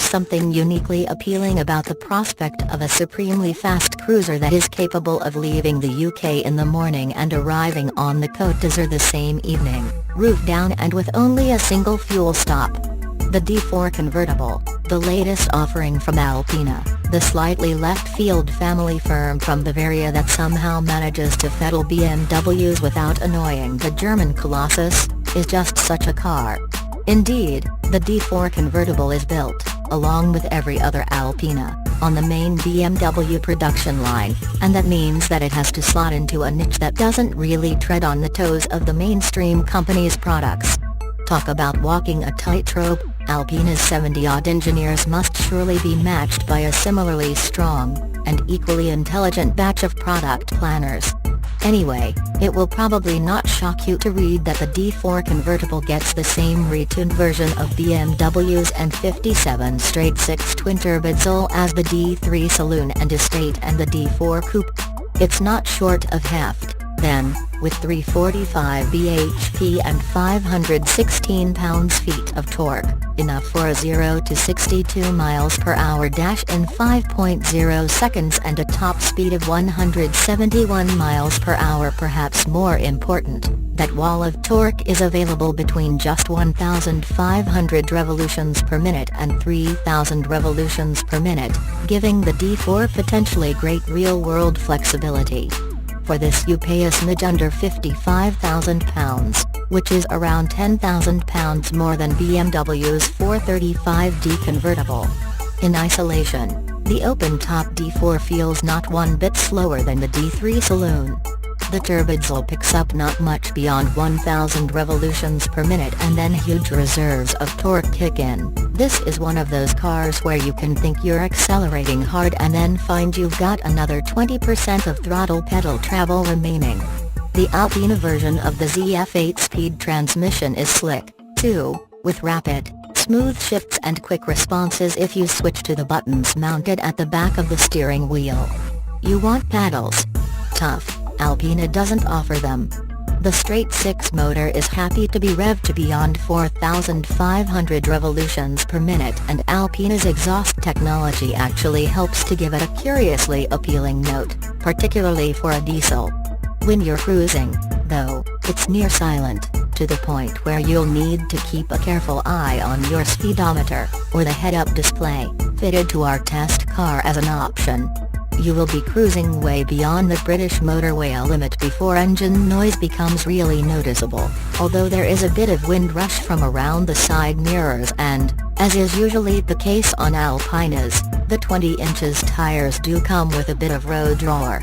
something uniquely appealing about the prospect of a supremely fast cruiser that is capable of leaving the UK in the morning and arriving on the Côte d'Azur the same evening, roof down and with only a single fuel stop. The D4 Convertible, the latest offering from Alpina, the slightly left-field family firm from Bavaria that somehow manages to peddle BMWs without annoying the German colossus, is just such a car. Indeed, the D4 Convertible is built, along with every other Alpina, on the main BMW production line, and that means that it has to slot into a niche that doesn't really tread on the toes of the mainstream company's products. Talk about walking a tightrope, Alpina's 70-odd engineers must surely be matched by a similarly strong, and equally intelligent batch of product planners. Anyway, it will probably not shock you to read that the D4 Convertible gets the same retuned version of BMW's N57 straight-six twin-turbine diesel as the D3 Saloon and Estate and the D4 Coupe. It's not short of heft, then, with 345 bhp and 516 pounds-feet of torque, enough for a 0 to 62 miles per hour dash in 5.0 seconds and a top speed of 171 miles per hour. Perhaps more important, that wall of torque is available between just 1,500 revolutions per minute and 3,000 revolutions per minute, giving the D4 potentially great real-world flexibility. For this you pay a smidge under £55,000, which is around £10,000 more than BMW's 435d convertible. In isolation, the open-top D4 feels not one bit slower than the D3 Saloon. The turbodiesel picks up not much beyond 1,000 revolutions per minute and then huge reserves of torque kick in. This is one of those cars where you can think you're accelerating hard and then find you've got another 20% of throttle pedal travel remaining. The Alpina version of the ZF 8-speed transmission is slick, too, with rapid, smooth shifts and quick responses if you switch to the buttons mounted at the back of the steering wheel. You want paddles? Tough. Alpina doesn't offer them. The straight-six motor is happy to be revved to beyond 4,500 revolutions per minute, and Alpina's exhaust technology actually helps to give it a curiously appealing note, particularly for a diesel. When you're cruising, though, it's near silent, to the point where you'll need to keep a careful eye on your speedometer, or the head-up display, fitted to our test car as an option. You will be cruising way beyond the British motorway limit before engine noise becomes really noticeable, although there is a bit of wind rush from around the side mirrors and, as is usually the case on Alpinas, the 20-inch tires do come with a bit of road roar.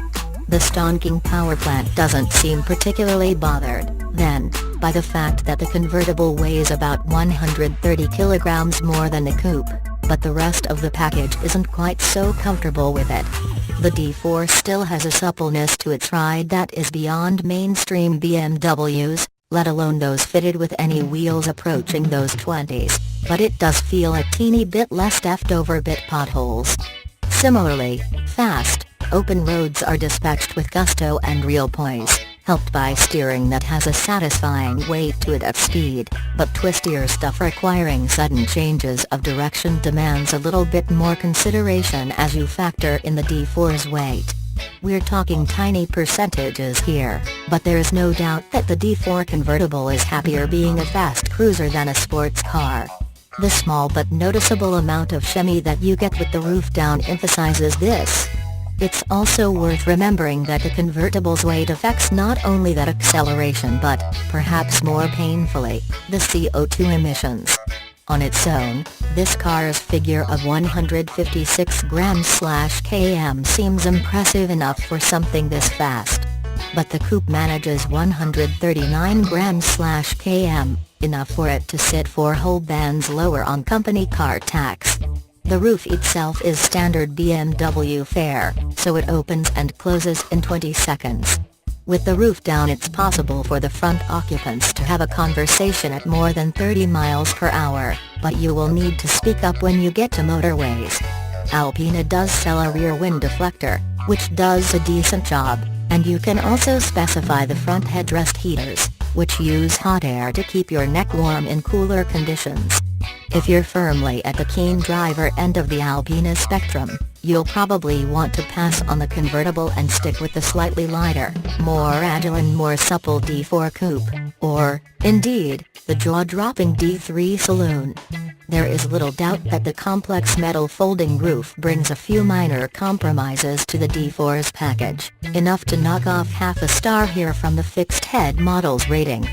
The stonking power plant doesn't seem particularly bothered, then, by the fact that the convertible weighs about 130 kilograms more than the coupe, but the rest of the package isn't quite so comfortable with it. The D4 still has a suppleness to its ride that is beyond mainstream BMWs, let alone those fitted with any wheels approaching those 20s, but it does feel a teeny bit less stuffed over bit potholes. Similarly, fast, open roads are dispatched with gusto and real poise, helped by steering that has a satisfying weight to it at speed, but twistier stuff requiring sudden changes of direction demands a little bit more consideration as you factor in the D4's weight. We're talking tiny percentages here, but there is no doubt that the D4 Convertible is happier being a fast cruiser than a sports car. The small but noticeable amount of shimmy that you get with the roof down emphasizes this. It's also worth remembering that the convertible's weight affects not only that acceleration but, perhaps more painfully, the CO2 emissions. On its own, this car's figure of 156 grams/km seems impressive enough for something this fast. But the coupe manages 139 grams/km, enough for it to sit 4 whole bands lower on company car tax. The roof itself is standard BMW fare, so it opens and closes in 20 seconds. With the roof down, it's possible for the front occupants to have a conversation at more than 30 miles per hour, but you will need to speak up when you get to motorways. Alpina does sell a rear wind deflector, which does a decent job, and you can also specify the front headrest heaters, which use hot air to keep your neck warm in cooler conditions. If you're firmly at the keen driver end of the Alpina spectrum, you'll probably want to pass on the convertible and stick with the slightly lighter, more agile and more supple D4 Coupe, or, indeed, the jaw-dropping D3 Saloon. There is little doubt that the complex metal folding roof brings a few minor compromises to the D4's package, enough to knock off half a star here from the fixed-head model's rating.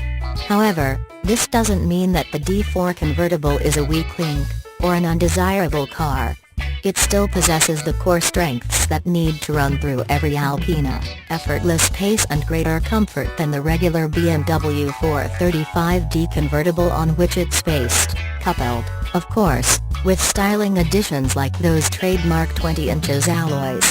However, this doesn't mean that the D4 convertible is a weak link, or an undesirable car. It still possesses the core strengths that need to run through every Alpina: effortless pace and greater comfort than the regular BMW 435d convertible on which it's based, coupled, of course, with styling additions like those trademark 20 inches alloys.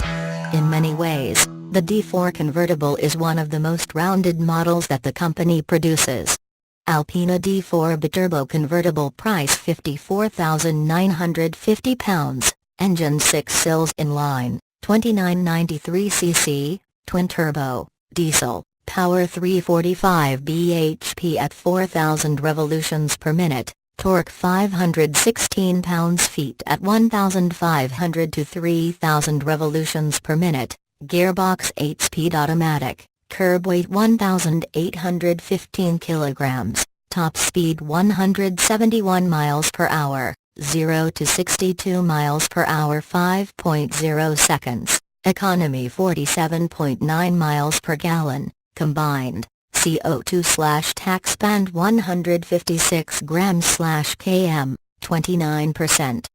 In many ways, the D4 convertible is one of the most rounded models that the company produces. Alpina D4 Biturbo Convertible, price £54,950, engine 6 cylinders inline, 2993cc, twin-turbo, diesel, power 345 bhp at 4,000 revolutions per minute, torque 516 pounds-feet at 1,500 to 3,000 revolutions per minute, gearbox 8-speed automatic. Curb weight 1,815 kilograms, top speed 171 miles per hour, 0 to 62 miles per hour 5.0 seconds, economy 47.9 miles per gallon, combined, CO2/tax band 156 grams/km, 29%.